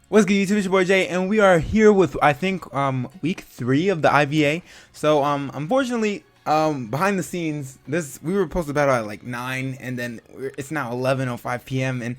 What's good, YouTube? It's your boy Jay, and we are here with I think week 3 of the IBA. So unfortunately behind the scenes, this we were supposed to battle at like 9, and then it's now 11:05 p.m. and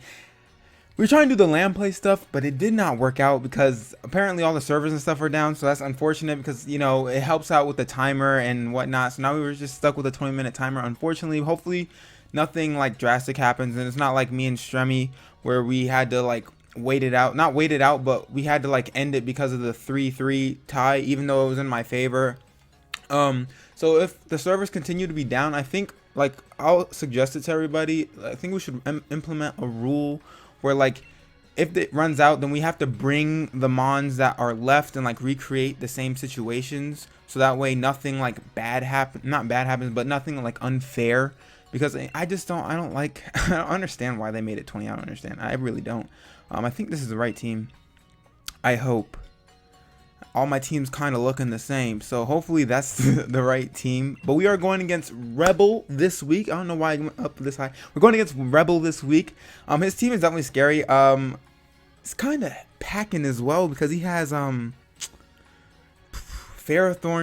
we were trying to do the LAN play stuff, but it did not work out because apparently all the servers and stuff are down. So that's unfortunate because it helps out with the timer and whatnot. So now we were just stuck with a 20-minute timer. Unfortunately, hopefully nothing like drastic happens, and it's not like me and Stremmy where we had to like wait it out, not wait it out, but we had to like end it because of the 3-3 tie, even though it was in my favor. So if the servers continue to be down, I think like I'll suggest it to everybody. I think we should implement a rule where like if it runs out, then we have to bring the mons that are left and like recreate the same situations, so that way nothing like bad happen, not bad happens, but nothing like unfair. Because I don't like I don't understand why they made it 20. I don't understand. I really don't. I think this is the right team. I hope. All my teams kind of looking the same, so hopefully that's the right team. But we are going against Rebel this week. I don't know why I went up this high. We're going against Rebel this week. His team is definitely scary. It's kind of packing as well because he has Ferrothorn,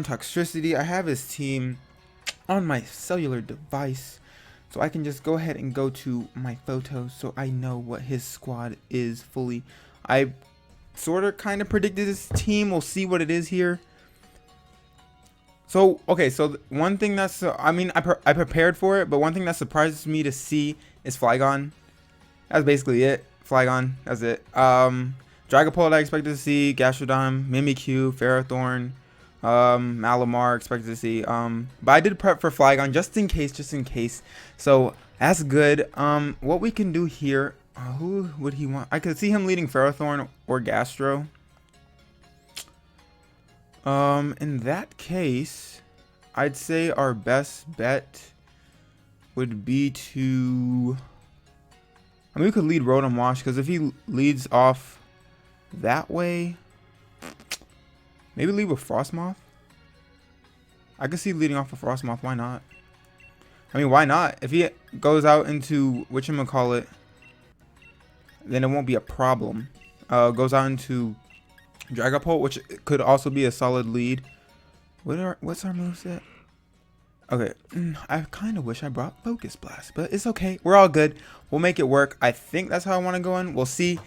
Toxicity. I have his team on my cellular device, so I can just go ahead and go to my photos so I know what his squad is fully. I sort of kind of predicted this team. We'll see what it is here. So, okay, so one thing that's, I mean, I prepared for it, but one thing that surprises me to see is Flygon. That's basically it. Flygon, that's it. Dragapult I expected to see, Gastrodon, Mimikyu, Ferrothorn, Malamar expected to see, but I did prep for Flygon just in case, so that's good. What we can do here, who would he want? I could see him leading Ferrothorn or Gastro. In that case, I'd say our best bet would be to, I mean, we could lead Rotom Wash, because if he leads off that way, maybe lead with Frostmoth. I could see leading off with Frostmoth. Why not? I mean, why not? If he goes out into whatchamacallit, then it won't be a problem. Goes out into Dragapult, which could also be a solid lead. What's our moveset? Okay, I kind of wish I brought Focus Blast, but it's okay. We're all good. We'll make it work. I think that's how I want to go in. We'll see.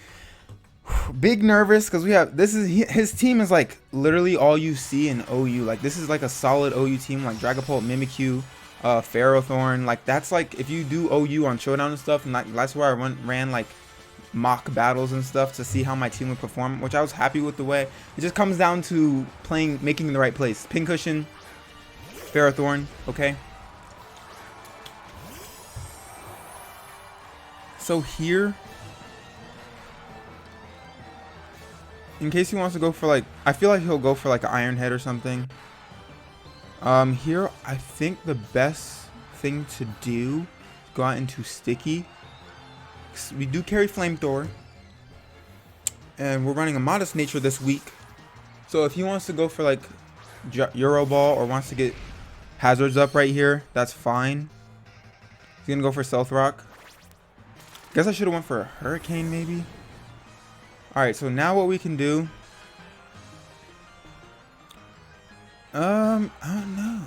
Big nervous because we have, this is his team is like literally all you see in OU. Like this is like a solid OU team, like Dragapult, Mimikyu, Ferrothorn. Like that's like if you do OU on Showdown and stuff, and that's where I ran like mock battles and stuff to see how my team would perform, which I was happy with the way. It just comes down to making the right place. Pincushion, Ferrothorn, okay. So here, in case he wants to go for like, I feel like he'll go for like an Iron Head or something. Here, I think the best thing to do is go out into Sticky. We do carry Flamethrower, and we're running a Modest Nature this week. So if he wants to go for like Euro Ball or wants to get Hazards up right here, that's fine. He's gonna go for Stealth Rock. Guess I should have went for a Hurricane maybe. Alright, so now what we can do, I don't know.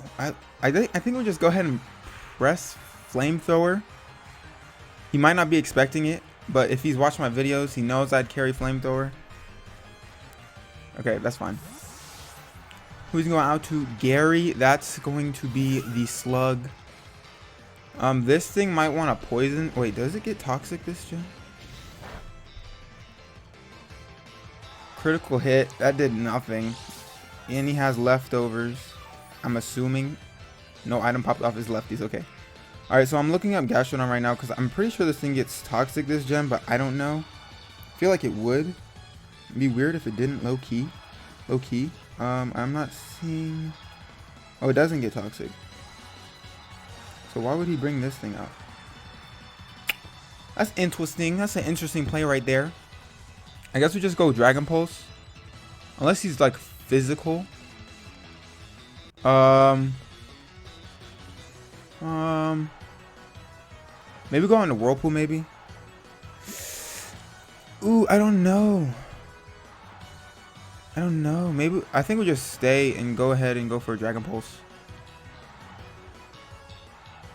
I think we'll just go ahead and press Flamethrower. He might not be expecting it, but if he's watched my videos, he knows I'd carry Flamethrower. Okay, that's fine. Who's going out to? Gary. That's going to be the Slug. This thing might want to poison. Wait, does it get toxic this gen? Critical hit. That did nothing. And he has leftovers, I'm assuming. No item popped off his lefties. Okay. Alright, so I'm looking up Gastrodon right now because I'm pretty sure this thing gets toxic this gen, but I don't know. I feel like it would. It'd be weird if it didn't, low key. Low key. I'm not seeing. Oh, it doesn't get toxic. So why would he bring this thing out? That's interesting. That's an interesting play right there. I guess we just go Dragon Pulse. Unless he's like physical. Maybe go on the Whirlpool maybe. Ooh, I don't know. I don't know. Maybe I think we just stay and go ahead and go for a Dragon Pulse.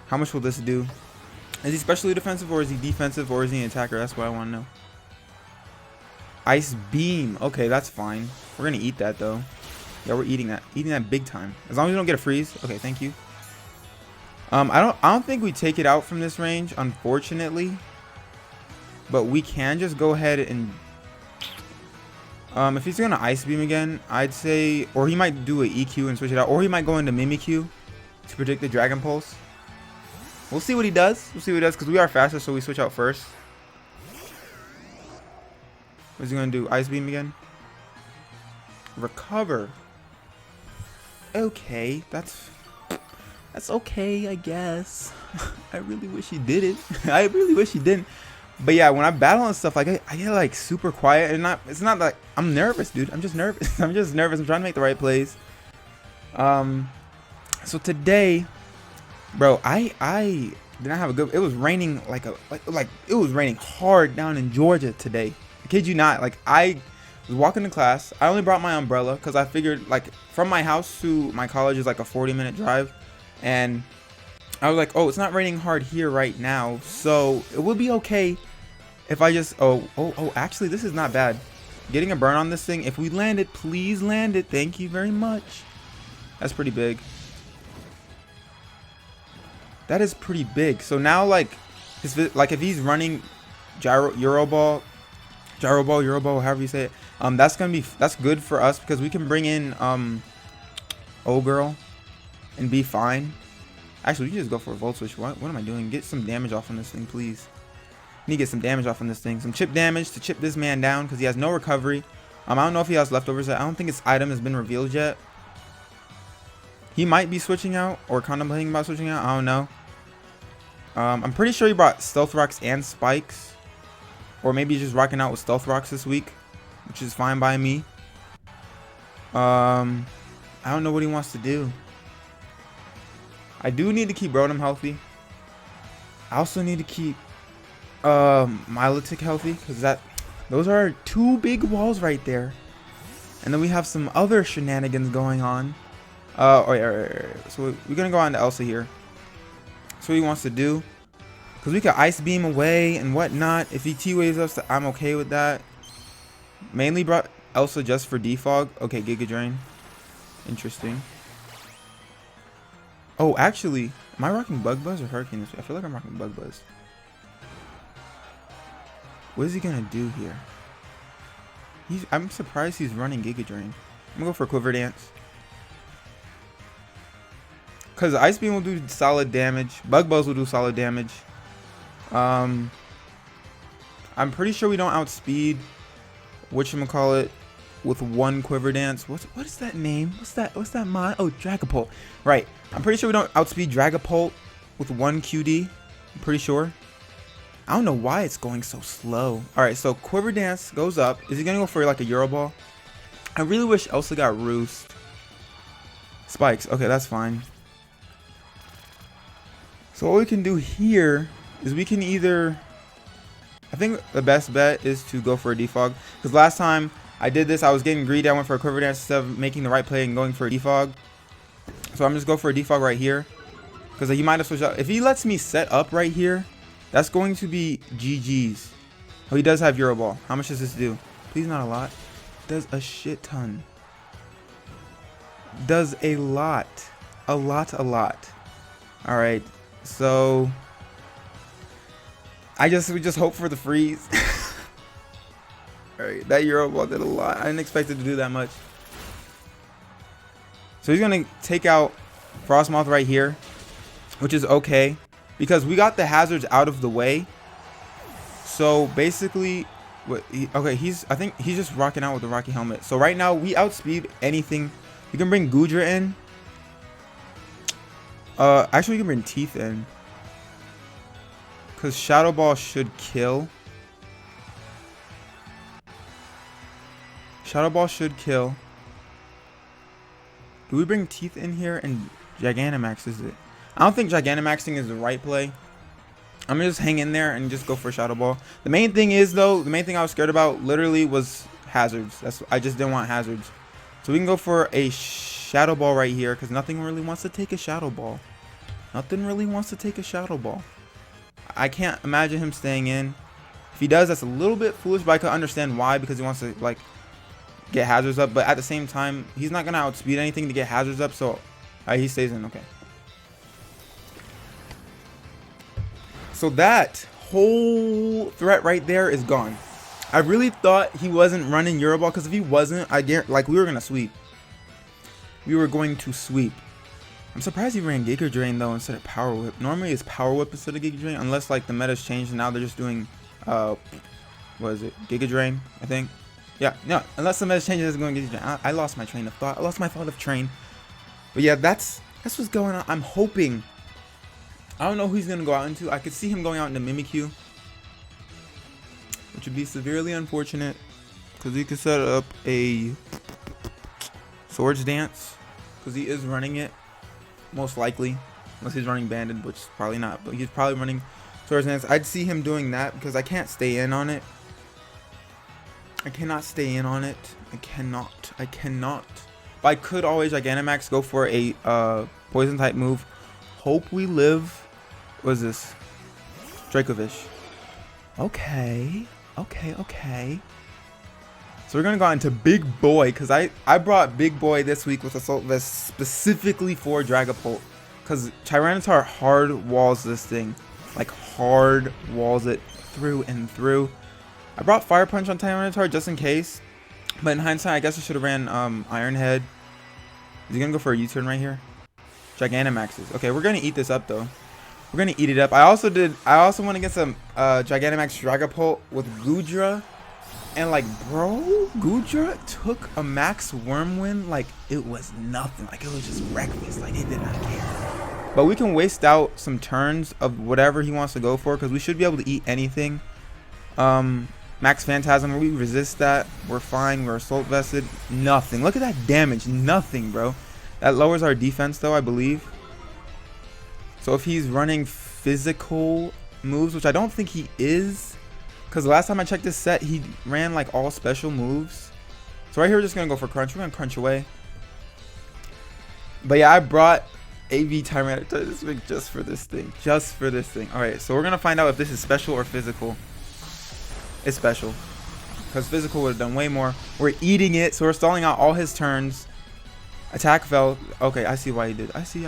How much will this do? Is he specially defensive or is he defensive or is he an attacker? That's what I want to know. Ice Beam. Okay, that's fine. We're gonna eat that though. Yeah, we're eating that. Eating that big time. As long as we don't get a freeze. Okay, thank you. I don't think we take it out from this range, unfortunately. But we can just go ahead and if he's gonna Ice Beam again, I'd say, or he might do an EQ and switch it out, or he might go into Mimikyu to predict the Dragon Pulse. We'll see what he does. We'll see what he does because we are faster, so we switch out first. What's he gonna do? Ice Beam again? Recover. Okay, that's okay, I guess. I really wish he did it. I really wish he didn't. But yeah, when I battle and stuff, like I get like super quiet, and it's not like I'm nervous, dude. I'm just nervous. I'm just nervous. I'm trying to make the right plays. So today, bro, I didn't have a good. It was raining like it was raining hard down in Georgia today. I kid you not. Like I was walking to class. I only brought my umbrella because I figured like from my house to my college is like a 40-minute drive, and I was like, oh, it's not raining hard here right now, so it would be okay if I just actually this is not bad. Getting a burn on this thing. If we land it, please land it. Thank you very much. That's pretty big. That is pretty big. So now like if he's running Euro ball, however you say it, that's good for us because we can bring in O-Girl and be fine. Actually, we can just go for a Volt Switch. What am I doing? Get some damage off on this thing, please. Need to get some damage off on this thing. Some chip damage to chip this man down because he has no recovery. I don't know if he has leftovers. I don't think his item has been revealed yet. He might be switching out or contemplating about switching out. I don't know. I'm pretty sure he brought Stealth Rocks and Spikes. Or maybe he's just rocking out with Stealth Rocks this week, which is fine by me. I don't know what he wants to do. I do need to keep Rotom healthy. I also need to keep Milotic healthy because those are two big walls right there. And then we have some other shenanigans going on. So we're gonna go on to Elsa here. That's what he wants to do. Because we can Ice Beam away and whatnot. If he T-Waves us, I'm okay with that. Mainly brought Elsa just for defog. Okay, Giga Drain. Interesting. Oh, actually, am I rocking Bug Buzz or Hurricane this week? I feel like I'm rocking Bug Buzz. What is he gonna do here? I'm surprised he's running Giga Drain. I'm gonna go for Quiver Dance. Because Ice Beam will do solid damage. Bug Buzz will do solid damage. I'm pretty sure we don't outspeed whatchamacallit with one Quiver Dance. What is that name? What's that mod? Oh, Dragapult. Right. I'm pretty sure we don't outspeed Dragapult with one QD. I'm pretty sure. I don't know why it's going so slow. Alright, so Quiver Dance goes up. Is he gonna go for like a Euro Ball? I really wish Elsa got Roost. Spikes. Okay, that's fine. So what we can do here is we can either, I think the best bet is to go for a defog. Because last time I did this, I was getting greedy. I went for a Quiver Dance instead of making the right play and going for a defog. So I'm just go for a defog right here. Because he might have switched out. If he lets me set up right here, that's going to be GG's. Oh, he does have Euro Ball. How much does this do? Please not a lot. Does a shit ton. Does a lot. A lot. Alright. So we just hope for the freeze. Alright, that Euro Ball did a lot. I didn't expect it to do that much. So he's gonna take out Frostmoth right here, which is okay because we got the hazards out of the way. So basically, I think he's just rocking out with the Rocky Helmet. So right now we outspeed anything. You can bring Goodra in. Actually, you can bring Teeth in. Because Shadow Ball should kill. Shadow Ball should kill. Do we bring Teeth in here and Gigantamax is it? I don't think Gigantamaxing is the right play. I'm gonna just hang in there and just go for Shadow Ball. The main thing is though, the main thing I was scared about literally was hazards. I just didn't want hazards. So we can go for a shadow ball right here because nothing really wants to take a shadow ball. Nothing really wants to take a shadow ball. I can't imagine him staying in. If he does, that's a little bit foolish, but I can understand why, because he wants to like get hazards up. But at the same time, he's not gonna outspeed anything to get hazards up, so he stays in. Okay. So that whole threat right there is gone. I really thought he wasn't running Euroball, because if he wasn't, I guarantee, like, we were gonna sweep. We were going to sweep. I'm surprised he ran Giga Drain though instead of Power Whip. Normally it's Power Whip instead of Giga Drain, unless like the meta's changed and now they're just doing what is it, Giga Drain, I think. Yeah, no, unless the meta's changed, it's going Giga Drain. I lost my train of thought. I lost my thought of train. But yeah, that's what's going on. I'm hoping. I don't know who he's gonna go out into. I could see him going out into Mimikyu, which would be severely unfortunate, because he could set up a Swords Dance, because he is running it. Most likely, unless he's running Banded, which is probably not, but he's probably running Swords Dance. I'd see him doing that because I can't stay in on it. I cannot stay in on it. I cannot. But I could always Gigantamax, go for a poison type move. Hope we live. What is this? Dracovish. Okay. So we're gonna go into Big Boy, because I brought Big Boy this week with Assault Vest specifically for Dragapult, because Tyranitar hard walls this thing, like hard walls it through and through. I brought Fire Punch on Tyranitar just in case, but in hindsight, I guess I should have ran Iron Head. Is he gonna go for a U-turn right here? Gigantamaxes. Okay, we're gonna eat this up though. We're gonna eat it up. I also went against some Gigantamax Dragapult with Goodra. And like, bro, Goodra took a max Wormwind like it was nothing. Like, it was just breakfast. Like, it did not care. But we can waste out some turns of whatever he wants to go for, because we should be able to eat anything. Max Phantasm, we resist that. We're fine. We're Assault Vested. Nothing. Look at that damage. Nothing, bro. That lowers our defense, though, I believe. So if he's running physical moves, which I don't think he is, because the last time I checked this set, he ran like all special moves. So right here, we're just going to go for Crunch. We're going to Crunch away. But yeah, I brought AV Tyranitar this week just for this thing. Just for this thing. Alright, so we're going to find out if this is special or physical. It's special, because physical would have done way more. We're eating it, so we're stalling out all his turns. Attack fell. Okay, I see why he did. I see.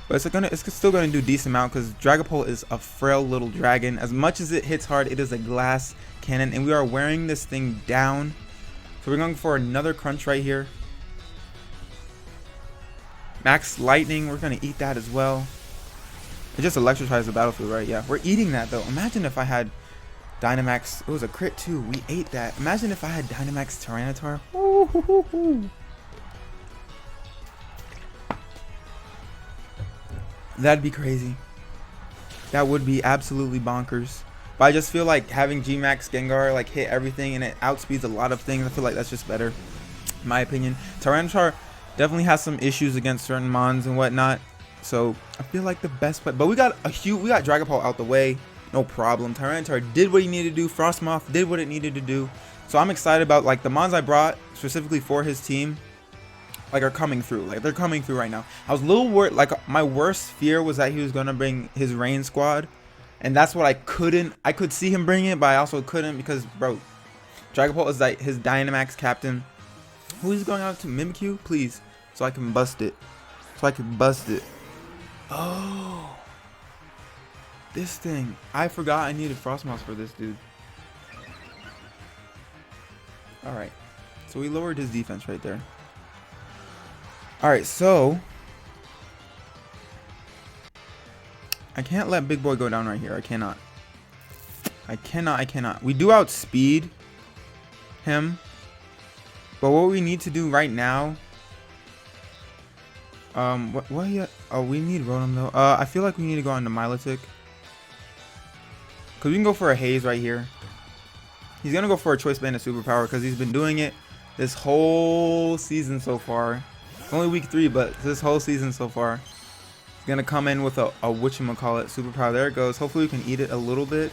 But it's still gonna do a decent amount, because Dragapult is a frail little dragon. As much as it hits hard, it is a glass cannon, and we are wearing this thing down. So we're going for another Crunch right here. Max Lightning, we're gonna eat that as well. It just electrifies the battlefield, right? Yeah, we're eating that though. Imagine if I had Dynamax. It was a crit too. We ate that. Imagine if I had Dynamax Tyranitar. Ooh. That'd be crazy. That would be absolutely bonkers. But I just feel like having G-Max Gengar like hit everything and it outspeeds a lot of things. I feel like that's just better, in my opinion. Tyranitar definitely has some issues against certain mons and whatnot. So I feel like the best play. But we got Dragapult out the way. No problem. Tyranitar did what he needed to do. Frostmoth did what it needed to do. So I'm excited about like the mons I brought specifically for his team. Like, are coming through. Like, they're coming through right now. I was a little worried. Like, my worst fear was that he was gonna bring his Rain Squad, and that's what I could see him bringing it, but I also couldn't, because bro, Dragapult is like his Dynamax captain. Who is going out to? Mimikyu, please, so I can bust it. Oh, this thing. I forgot I needed Frostmoth for this dude. All right, so we lowered his defense right there. Alright, so I can't let Big Boy go down right here. I cannot. We do outspeed him, but what we need to do right now, we need Rotom though. I feel like we need to go on to Milotic, because we can go for a Haze right here. He's gonna go for a Choice Band of Superpower, because he's been doing it this whole season so far. Only week 3, but this whole season so far. He's gonna come in with a whatchamacallit superpower. There it goes. Hopefully we can eat it a little bit.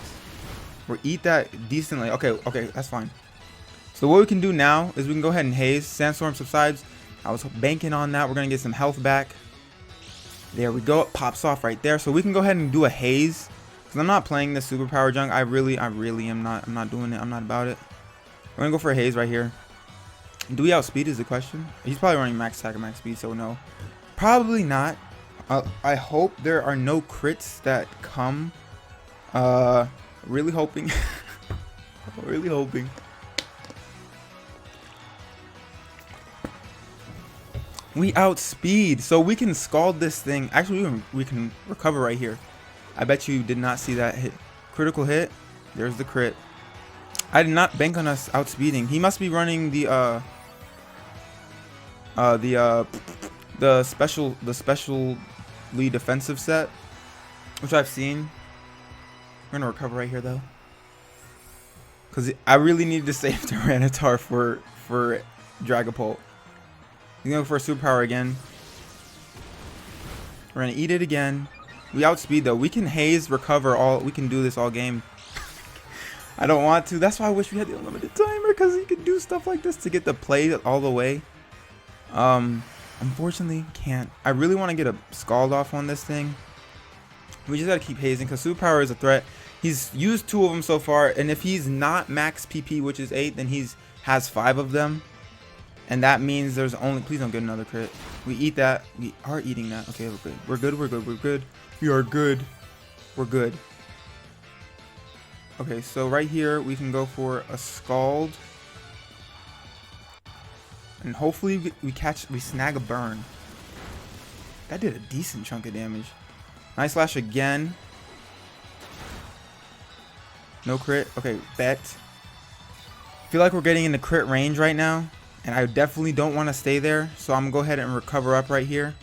Or eat that decently. Okay, that's fine. So what we can do now is we can go ahead and haze. Sandstorm subsides. I was banking on that. We're going to get some health back. There we go. It pops off right there. So we can go ahead and do a haze. Because I'm not playing this superpower junk. I really am not. I'm not doing it. I'm not about it. We're going to go for a haze right here. Do we outspeed is the question. He's probably running max attack and max speed, so no. Probably not. I hope there are no crits that come. Really hoping. Really hoping. We outspeed, so we can scald this thing. Actually, we can recover right here. I bet you did not see that hit. Critical hit. There's the crit. I did not bank on us outspeeding. He must be running the specially defensive set, which I've seen. We're gonna recover right here though, because I really need to save TYRANITAR for Dragapult. He's gonna go for a superpower again. We're gonna eat it again. We outspeed though. We can haze, recover all. We can do this all game. I don't want to. That's why I wish we had the unlimited timer, because you could do stuff like this to get the play all the way. Unfortunately, can't. I really want to get a scald off on this thing. We just gotta keep hazing because superpower is a threat. He's used 2 of them so far, and if he's not max PP, which is 8, then has 5 of them, and that means there's only. Please don't get another crit. We eat that. We are eating that. Okay, we're good. We're good. We're good. We're good. We are good. We're good. Okay, so right here we can go for a scald. And hopefully we snag a burn. That did a decent chunk of damage. Nice slash again. No crit. Okay, bet. Feel like we're getting in the crit range right now, and I definitely don't want to stay there. So I'm gonna go ahead and recover up right here.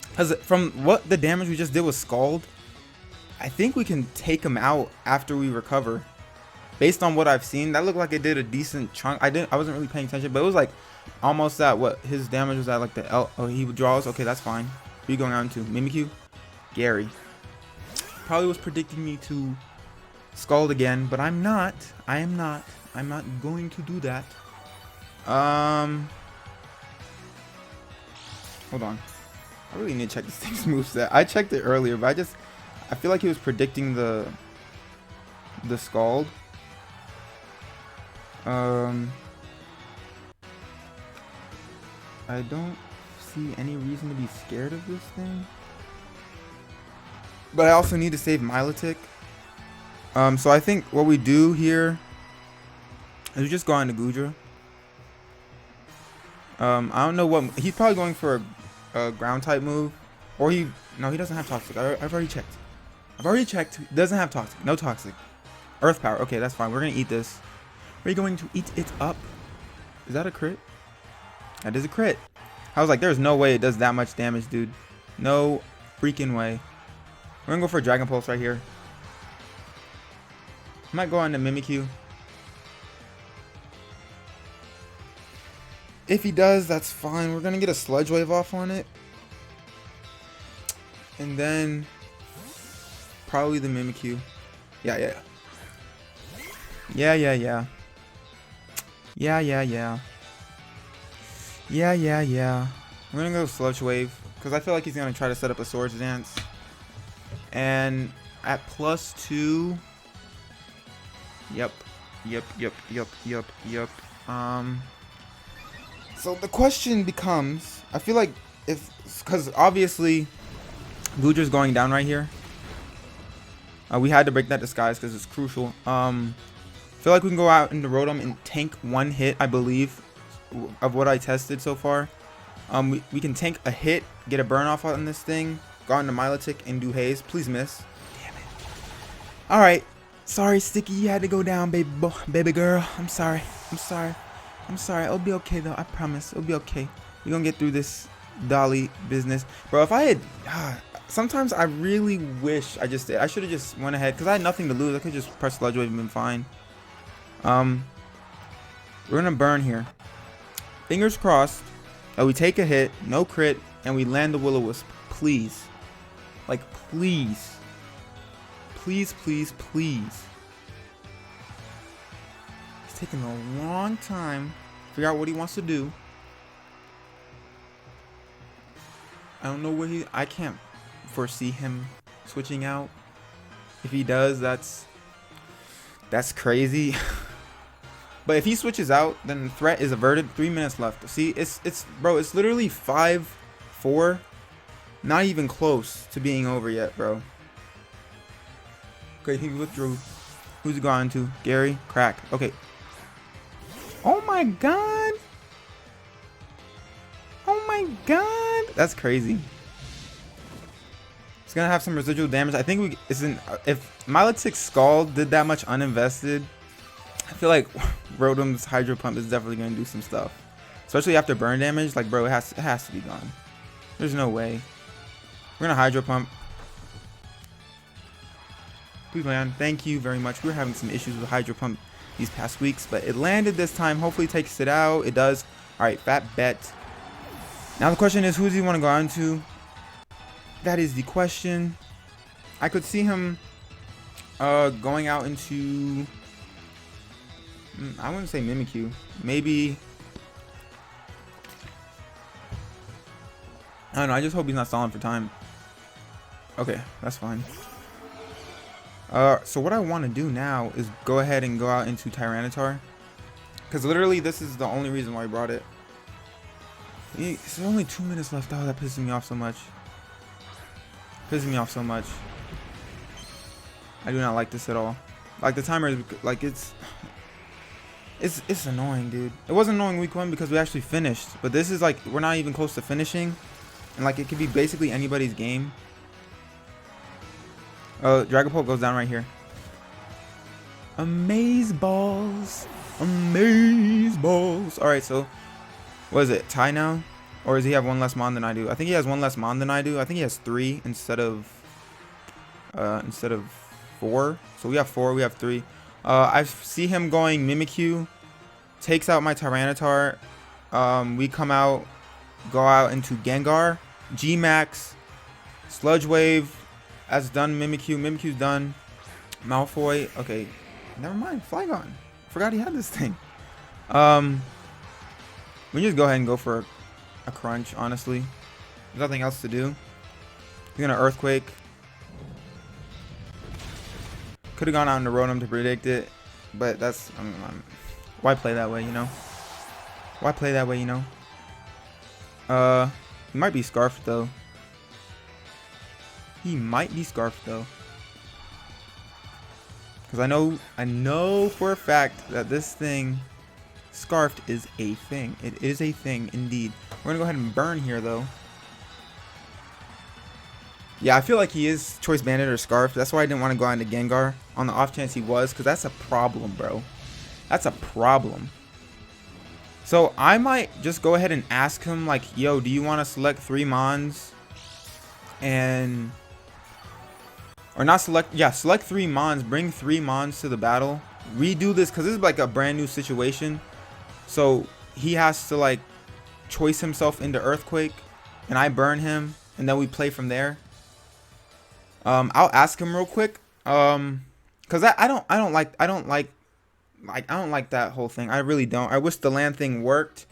Because from what the damage we just did with Scald, I think we can take him out after we recover. Based on what I've seen, that looked like it did a decent chunk. I wasn't really paying attention, but it was like almost at what his damage was at, like the L. Oh, he withdraws. Okay, that's fine. Who are you going out into? Mimikyu? Gary. Probably was predicting me to Scald again, but I'm not. I'm not going to do that. Hold on. I really need to check this thing's moveset. I checked it earlier, but I feel like he was predicting the Scald. I don't see any reason to be scared of this thing. But I also need to save Milotic. So I think what we do here is we just go on to Goodra. I don't know what he's probably going for a ground type move, or no, he doesn't have toxic. I've already checked. He doesn't have toxic. No toxic. Earth power. Okay, that's fine. We're gonna eat this. We're going to eat it up. Is that a crit? That is a crit. I was like, there's no way it does that much damage, dude. No freaking way. We're gonna go for a Dragon Pulse right here. I might go on to Mimikyu. If he does, that's fine. We're gonna get a Sludge Wave off on it, and then probably the Mimikyu. Yeah. We're gonna go Sludge Wave because I feel like he's gonna try to set up a Swords Dance. And at +2. Yep. So the question becomes, I feel like because obviously Goodra's going down right here. We had to break that disguise because it's crucial. Feel like we can go out into Rotom and tank 1 hit, I believe, of what I tested so far. We can tank a hit, get a burn off on this thing, go into Milotic and do Haze. Please miss. Damn it. Alright. Sorry, Sticky, you had to go down, baby girl. I'm sorry. It'll be okay though. I promise. It'll be okay. We're gonna get through this Dolly business. Bro, if I had sometimes I really wish I just did. I should have just went ahead because I had nothing to lose. I could just press Sludge Wave and been fine. We're gonna burn here. Fingers crossed that we take a hit, no crit, and we land the Will-O-Wisp. Please. Like, please. Please. He's taking a long time to figure out what he wants to do. I don't know where I can't foresee him switching out. If he does, that's crazy. But if he switches out, then the threat is averted. 3 minutes left. See, bro, it's literally 5-4. Not even close to being over yet, bro. Okay, he withdrew. Who's he going to? Gary? Crack. Okay. Oh my god. Oh my god. That's crazy. It's gonna have some residual damage. I think if Milotic Scald did that much uninvested, I feel like Rotom's Hydro Pump is definitely gonna do some stuff. Especially after burn damage. Like, bro, it has to be gone. There's no way. We're gonna Hydro Pump. Please land. Thank you very much. We were having some issues with Hydro Pump these past weeks, but it landed this time. Hopefully it takes it out. It does. Alright, fat bet. Now the question is, who does he want to go on to? That is the question. I could see him going out into, I wouldn't say Mimikyu. Maybe, I don't know. I just hope he's not stalling for time. Okay, that's fine. So what I want to do now is go ahead and go out into Tyranitar, because literally this is the only reason why I brought it. There's only 2 minutes left. Oh, that pisses me off so much. Pissing me off so much. I do not like this at all. Like, the timer is like, it's annoying, dude. It wasn't annoying week 1 because we actually finished, but this is like, we're not even close to finishing, and like, it could be basically anybody's game. Dragapult goes down right here. Amaze balls. Amaze balls. Alright, so what is it? Tie now? Or does he have one less mon than I do? I think he has one less mon than I do. I think he has 3 instead of 4. So we have 4, we have 3. I see him going Mimikyu. Takes out my Tyranitar. We come out, go out into Gengar. G-Max. Sludge Wave. That's done. Mimikyu. Mimikyu's done. Malfoy. Okay. Never mind. Flygon. Forgot he had this thing. We just go ahead and go for a crunch, honestly. There's nothing else to do. He's gonna Earthquake. Could have gone out into Rotom to predict it, but that's why play that way, you know? Why play that way, you know? He might be Scarfed though. He might be Scarfed though, because I know for a fact that this thing, Scarfed, is a thing. It is a thing indeed. We're gonna go ahead and burn here though. Yeah, I feel like he is Choice Bandit or Scarf. That's why I didn't want to go on to Gengar on the off chance he was, because that's a problem, bro. That's a problem. So I might just go ahead and ask him, like, yo, do you want to select 3 Mons? And, or not select, yeah, select 3 Mons, bring 3 Mons to the battle. Redo this, because this is like a brand new situation. So he has to like choice himself into Earthquake, and I burn him, and then we play from there. I'll ask him real quick, because I don't like that whole thing. I really don't. I wish the land thing worked.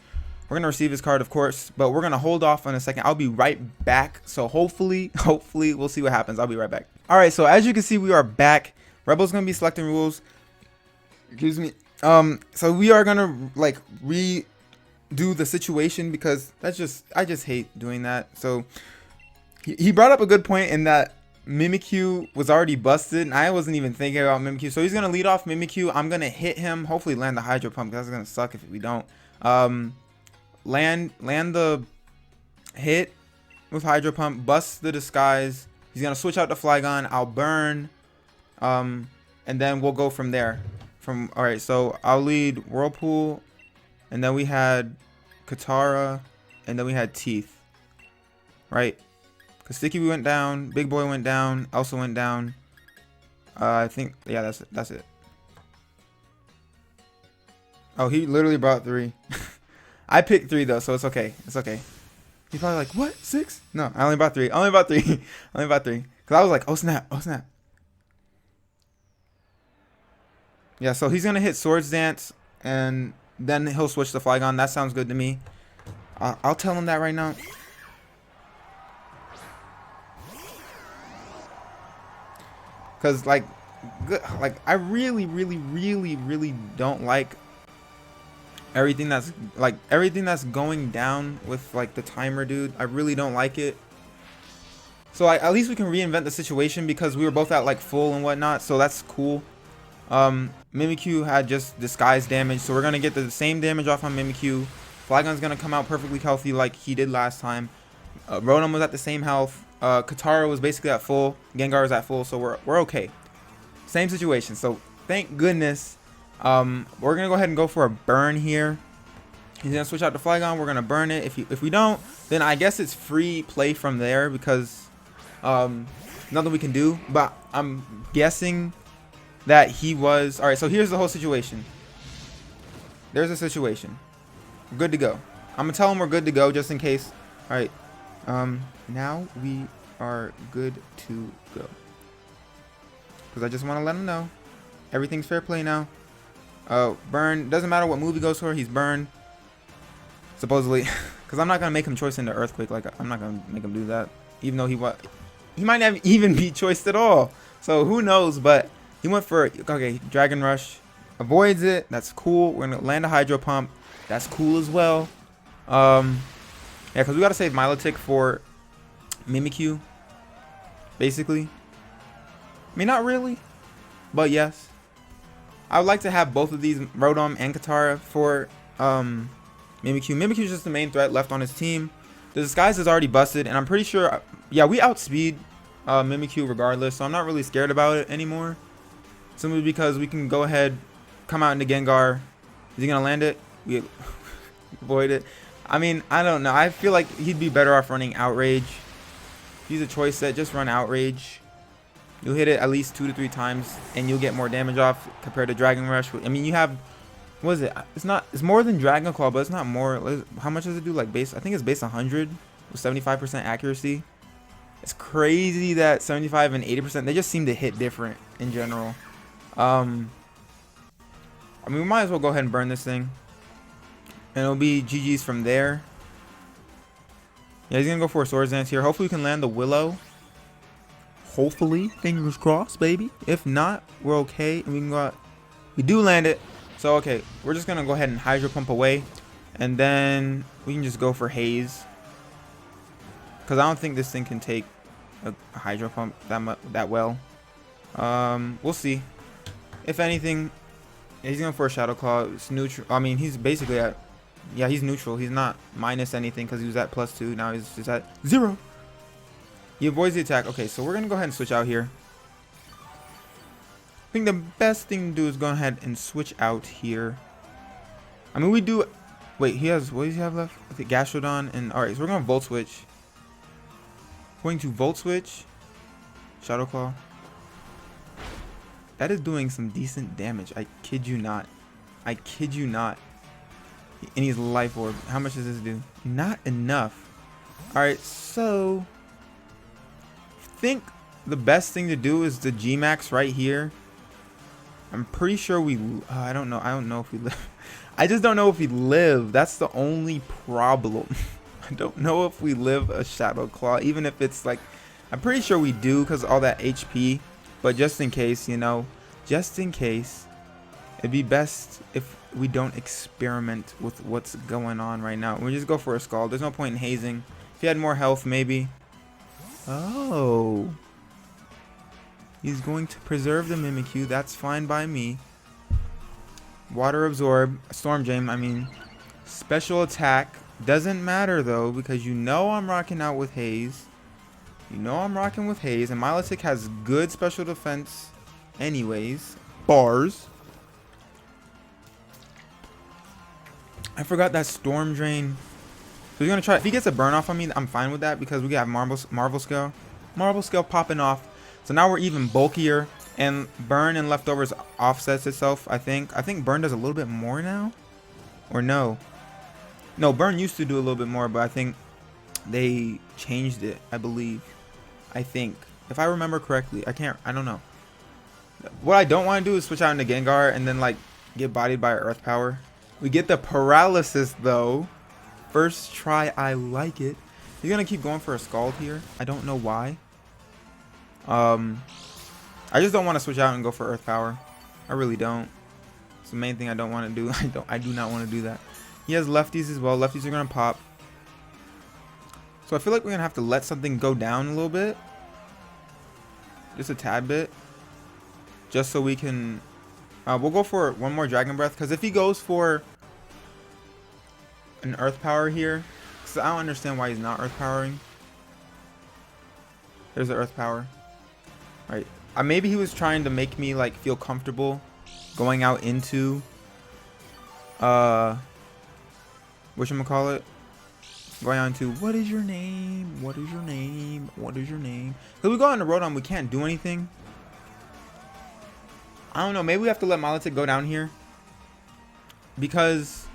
We're gonna receive his card, of course, but we're gonna hold off on a second. I'll be right back. So hopefully we'll see what happens. I'll be right back. All right. So as you can see, we are back. Rebel's gonna be selecting rules. Excuse me. So we are gonna like redo the situation, because I just hate doing that. So he brought up a good point in that Mimikyu was already busted, and I wasn't even thinking about Mimikyu. So he's gonna lead off Mimikyu. I'm gonna hit him, hopefully land the Hydro Pump, because that's gonna suck if we don't. Land the hit with Hydro Pump, bust the disguise. He's gonna switch out to Flygon. I'll burn, and then we'll go from there. All right, so I'll lead Whirlpool, and then we had Katara, and then we had Teeth, right? Because Sticky went down, Big Boy went down, Elsa went down. I think, yeah, that's it. That's it. Oh, he literally brought 3. I picked 3 though, so it's okay. It's okay. He's probably like, what? 6? No, I only bought 3. I only bought 3. I only bought 3. Because I was like, oh snap, oh snap. Yeah, so he's gonna hit Swords Dance. and then he'll switch to Flygon. That sounds good to me. I'll tell him that right now. Cause like I really don't like everything that's going down with like the timer, dude. I really don't like it. So at least we can reinvent the situation because we were both at like full and whatnot. So that's cool. Mimikyu had just disguise damage, so we're gonna get the same damage off on Mimikyu. Flygon's gonna come out perfectly healthy like he did last time. Rotom was at the same health. Katara was basically at full. Gengar was at full, so we're okay. Same situation. So thank goodness. We're gonna go ahead and go for a burn here. He's gonna switch out to Flygon. We're gonna burn it. If we don't, then I guess it's free play from there because nothing we can do. But I'm guessing that he was all right. So here's the whole situation. There's a situation. We're good to go. I'm gonna tell him we're good to go just in case. All right. Now we are good to go. Because I just want to let him know everything's fair play now. Burn. Doesn't matter what move he goes for. He's burned. Supposedly. Because I'm not going to make him choice into Earthquake. Like, I'm not going to make him do that. Even though he might not even be choiced at all. So who knows. But he went for, okay, Dragon Rush. Avoids it. That's cool. We're going to land a Hydro Pump. That's cool as well. Yeah, because we got to save Milotic for Mimikyu, basically. I mean, not really, but yes. I would like to have both of these, Rotom and Katara, for Mimikyu. Mimikyu is just the main threat left on his team. The disguise is already busted, and I'm pretty sure, yeah, we outspeed Mimikyu regardless, so I'm not really scared about it anymore. Simply because we can go ahead, come out into Gengar. Is he going to land it? We avoid it. I mean, I don't know. I feel like he'd be better off running Outrage. If he's a choice set, just run Outrage. You'll hit it at least 2 to 3 times, and you'll get more damage off compared to Dragon Rush. I mean, you have, what is it? It's more than Dragon Claw, but it's not more. How much does it do? Like base, I think it's base 100 with 75% accuracy. It's crazy that 75 and 80%, they just seem to hit different in general. I mean, we might as well go ahead and burn this thing. And it'll be GG's from there. Yeah, he's going to go for a Swords Dance here. Hopefully we can land the Willow. Hopefully. Fingers crossed, baby. If not, we're okay. And we can go out. We do land it. So, okay. We're just going to go ahead and Hydro Pump away. And then we can just go for Haze. Because I don't think this thing can take a Hydro Pump that well. We'll see. If anything, he's going for a Shadow Claw. It's neutral. I mean, he's basically at... Yeah, he's neutral. He's not minus anything because he was at +2. Now he's just at 0. He avoids the attack. Okay, so we're going to go ahead and switch out here. I think the best thing to do is go ahead and switch out here. I mean, we do... Wait, he has... What does he have left? I think Gastrodon and... Alright, so we're going to Volt Switch. Going to Volt Switch. Shadow Claw. That is doing some decent damage. I kid you not. I kid you not. And he's Life Orb. How much does this do? Not enough. Alright, so... I think the best thing to do is the G-Max right here. I'm pretty sure we... I don't know. I don't know if we live. I just don't know if we live. That's the only problem. I don't know if we live a Shadow Claw. Even if it's like... I'm pretty sure we do because of all that HP. But just in case, you know. Just in case. It'd be best if we don't experiment with what's going on right now. We just go for a Scald. There's no point in hazing. If he had more health, maybe. Oh. He's going to preserve the Mimikyu. That's fine by me. Water Absorb. Storm Jam, I mean. Special attack. Doesn't matter, though, because you know I'm rocking out with Haze. You know I'm rocking with Haze. And Milotic has good special defense anyways. Bars. I forgot that Storm Drain. So he's going to try. If he gets a burn off on me, I'm fine with that because we got Marvel Scale. Marvel Scale popping off. So now we're even bulkier. And Burn and Leftovers offsets itself, I think. I think Burn does a little bit more now. Or no. No, Burn used to do a little bit more, but I think they changed it, I believe. I think. If I remember correctly. I don't know. What I don't want to do is switch out into Gengar and then like get bodied by Earth Power. We get the paralysis though. First try, I like it. He's gonna keep going for a Scald here. I don't know why. I just don't want to switch out and go for Earth Power. I really don't. It's the main thing I don't want to do. I do not want to do that. He has lefties as well. Lefties are gonna pop. So I feel like we're gonna have to let something go down a little bit. Just a tad bit. Just so we can we'll go for one more Dragon Breath, because if he goes for an Earth Power here, because I don't understand why he's not Earth Powering. There's the Earth Power. Right. Maybe he was trying to make me like feel comfortable going out into whatchamacallit? Going on to what is your name? What is your name? What is your name? Because we go on the Rotom, we can't do anything. I don't know. Maybe we have to let Milotic go down here. Because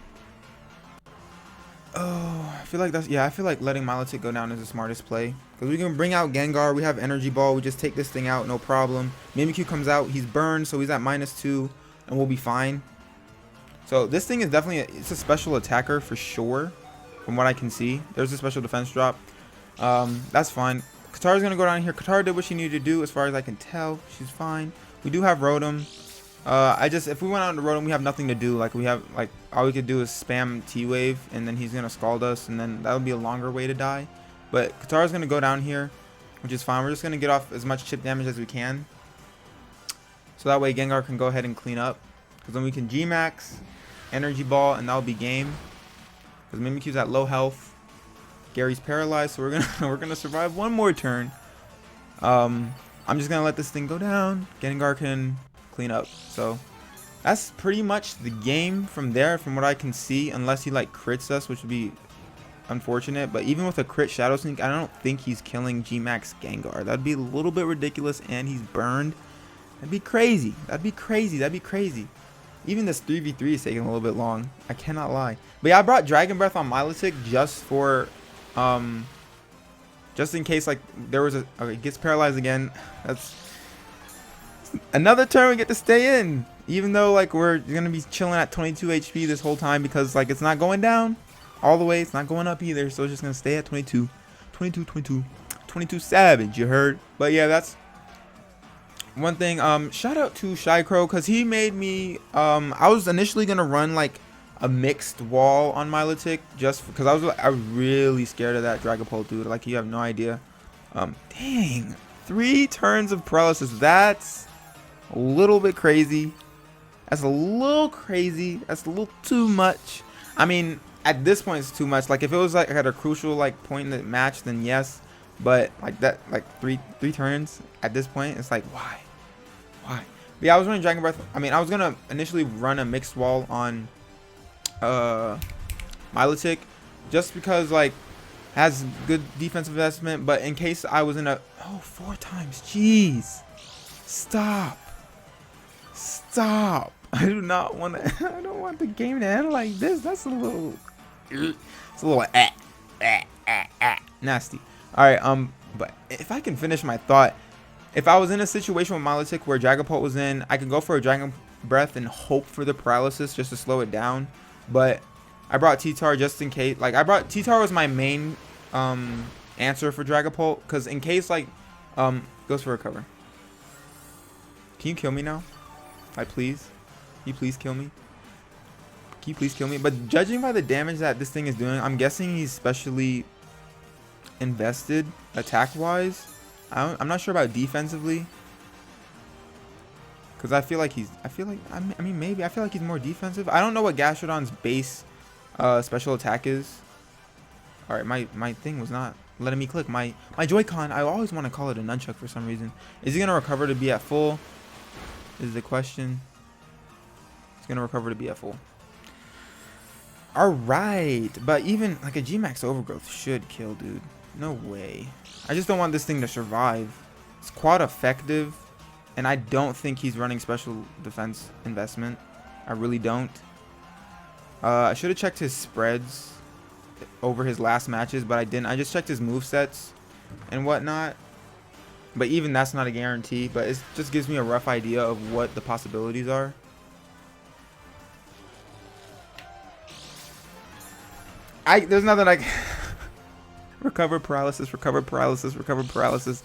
I feel like that's, yeah, I feel like letting Milotic go down is the smartest play. Because we can bring out Gengar. We have Energy Ball. We just take this thing out, no problem. Mimikyu comes out. He's burned, so he's at -2, and we'll be fine. So this thing is definitely, it's a special attacker for sure. From what I can see, there's a special defense drop. That's fine. Katara's gonna go down here. Katara did what she needed to do, as far as I can tell. She's fine. We do have Rotom. If we went out into Rotom, we have nothing to do. Like, we have, like, all we could do is spam T-Wave, and then he's gonna Scald us, and then that would be a longer way to die. But Katara's gonna go down here, which is fine. We're just gonna get off as much chip damage as we can, so that way Gengar can go ahead and clean up. Because then we can G-Max, Energy Ball, and that'll be game. Because Mimikyu's at low health. Gary's paralyzed, so we're gonna survive one more turn. I'm just gonna let this thing go down. Gengar can clean up. So that's pretty much the game from there, from what I can see, unless he like crits us, which would be unfortunate. But even with a crit Shadow Sneak, I don't think he's killing G-Max Gengar. That'd be a little bit ridiculous, and he's burned. That'd be crazy. That'd be crazy. That'd be crazy. Even this 3v3 is taking a little bit long. I cannot lie. But yeah, I brought Dragon Breath on Milotic just for, just in case like there was a, okay, gets paralyzed again. That's another turn we get to stay in. Even though like we're gonna be chilling at 22 HP this whole time, because like it's not going down all the way. It's not going up either. So it's just gonna stay at 22 savage, you heard? But yeah, that's one thing. Shout out to Shy Crow, because he made me, I was initially gonna run like a mixed wall on Milotic, just because I was really scared of that Dragapult dude. Like, you have no idea. Dang, 3 turns of paralysis. That's a little bit crazy. That's a little crazy. That's a little too much. I mean, at this point it's too much. Like, if it was like at a crucial like point in the match, then yes. But like that, like three turns at this point, it's like, why? But yeah, I was running Dragon Breath. I mean, I was gonna initially run a mixed wall on Milotic, just because like has good defensive investment. But in case I was in a 4 times, jeez, stop. I do not want to. I don't want the game to end like this. That's a little. It's a little nasty. All right, but if I can finish my thought, if I was in a situation with Milotic where Dragapult was in, I could go for a Dragon Breath and hope for the paralysis just to slow it down. But I brought T-Tar just in case. Like, I brought T-Tar was my main answer for Dragapult, because in case like goes for recover. Can you kill me now? Like, please? Can you please kill me? Can you please kill me? But judging by the damage that this thing is doing, I'm guessing he's specially invested attack wise. I'm not sure about defensively, because I feel like maybe I feel like he's more defensive. I don't know what Gastrodon's base special attack is. All right, my thing was not letting me click my Joy-Con. I always want to call it a nunchuck for some reason. Is he gonna recover to be at full? Is the question. He's gonna recover to be at full. All right, but even like a G-Max Overgrowth should kill, dude. No way. I just don't want this thing to survive. It's quad effective, and I don't think he's running special defense investment. I really don't. I should have checked his spreads over his last matches, but I didn't. I just checked his movesets and whatnot. But even that's not a guarantee, but it just gives me a rough idea of what the possibilities are. There's nothing like recover paralysis, recover paralysis, recover paralysis.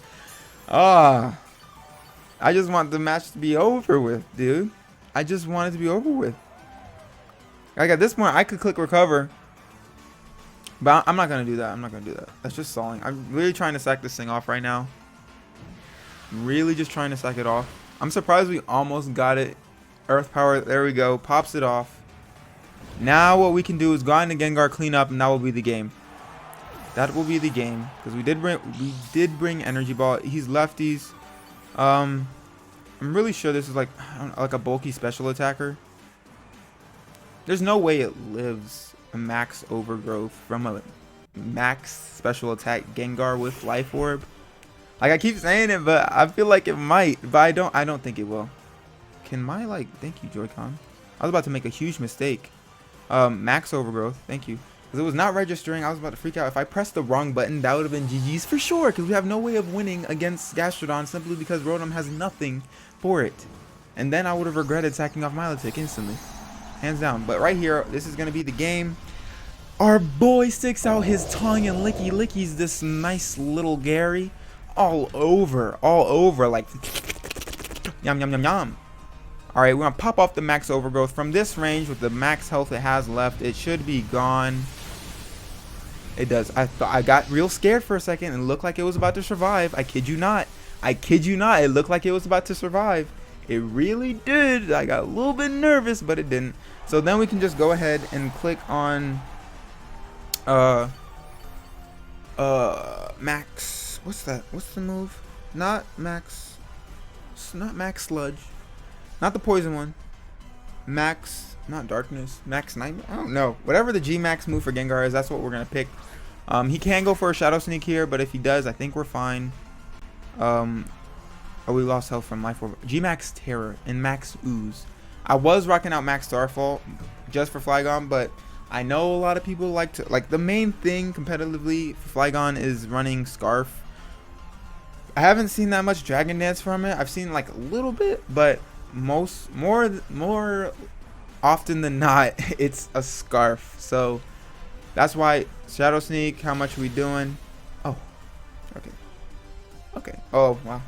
I just want the match to be over with, dude. I just want it to be over with. Like at this point, I could click recover, but I'm not gonna do that. I'm not gonna do that. That's just stalling. I'm really trying to sack this thing off right now. Really just trying to sack it off. I'm surprised we almost got it. Earth power, there we go. Pops it off. Now what we can do is go into Gengar, clean up, and that will be the game. That will be the game because we did bring energy ball. He's lefties. I'm really sure this is like a bulky special attacker. There's no way it lives a max overgrowth from a max special attack Gengar with life orb. Like I keep saying it, but I feel like it might, but I don't think it will. Can my thank you Joy-Con. I was about to make a huge mistake. Max overgrowth, thank you. Because it was not registering. I was about to freak out. If I pressed the wrong button, that would have been GG's for sure. Because we have no way of winning against Gastrodon simply because Rotom has nothing for it. And then I would have regretted sacking off Milotic instantly. Hands down. But right here, this is going to be the game. Our boy sticks out his tongue and lickies this nice little Gary. All over. Like, yum, yum, yum, yum. Alright, we're going to pop off the max overgrowth. From this range, with the max health it has left, it should be gone. It does. I got real scared for a second and looked like it was about to survive. I kid you not. I kid you not. It looked like it was about to survive. It really did. I got a little bit nervous, but it didn't. So then we can just go ahead and click on max. What's that? What's the move? Not max. It's not max sludge. Not the poison one. Max, not darkness. Max nightmare. I don't know. Whatever the G max move for Gengar is, that's what we're gonna pick. He can go for a shadow sneak here, but if he does, I think we're fine. Oh, we lost health from life orb. G max terror and max ooze. I was rocking out max starfall just for Flygon, but I know a lot of people like to the main thing competitively for Flygon is running Scarf. I haven't seen that much Dragon Dance from it. I've seen like a little bit, but more often than not, it's a Scarf. So that's why Shadow Sneak. How much are we doing? Oh, okay. Oh wow,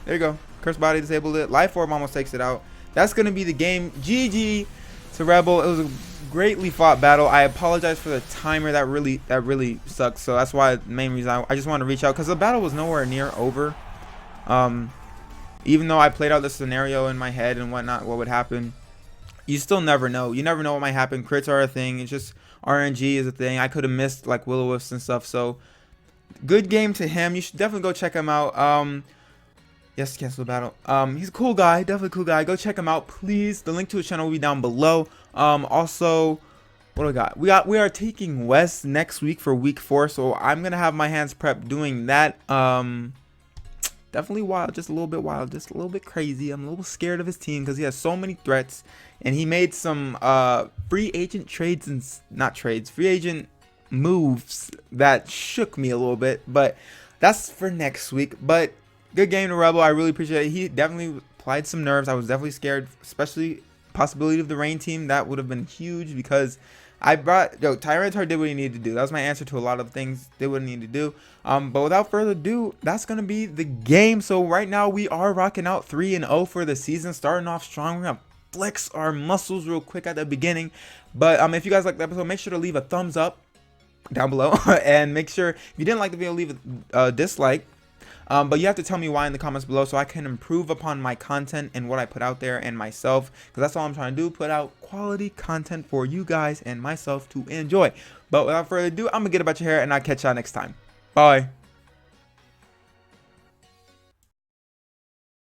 there you go. Curse Body disabled it. Life Orb almost takes it out. That's gonna be the game. GG to Rebel. It was a greatly fought battle. I apologize for the timer. That really sucks. So that's why the main reason I just wanted to reach out, because the battle was nowhere near over. Even though I played out the scenario in my head and whatnot, what would happen, you still never know. You never know what might happen. Crits are a thing. It's just RNG is a thing. I could have missed like Will-O-Wisps and stuff. So good game to him. You should definitely go check him out. Yes, cancel the battle. He's a cool guy, definitely a cool guy. Go check him out, please. The link to his channel will be down below. Also, what do we got? We are taking West next week for week 4, so I'm gonna have my hands prepped doing that. Definitely wild, just a little bit wild, just a little bit crazy. I'm a little scared of his team because he has so many threats, and he made some free agent trades and free agent moves that shook me a little bit. But that's for next week. But good game to Rebel. I really appreciate it. He definitely applied some nerves. I was definitely scared, especially possibility of the rain team. That would have been huge because TYRANITAR did what he needed to do. That was my answer to a lot of things they would need to do. But without further ado, that's gonna be the game. So right now we are rocking out 3-0 for the season, starting off strong. We're gonna flex our muscles real quick at the beginning. But if you guys like the episode, make sure to leave a thumbs up down below, and make sure if you didn't like the video, leave a dislike. But you have to tell me why in the comments below so I can improve upon my content and what I put out there and myself, because that's all I'm trying to do, put out quality content for you guys and myself to enjoy. But without further ado, I'm gonna get about your hair and I'll catch y'all next time. Bye.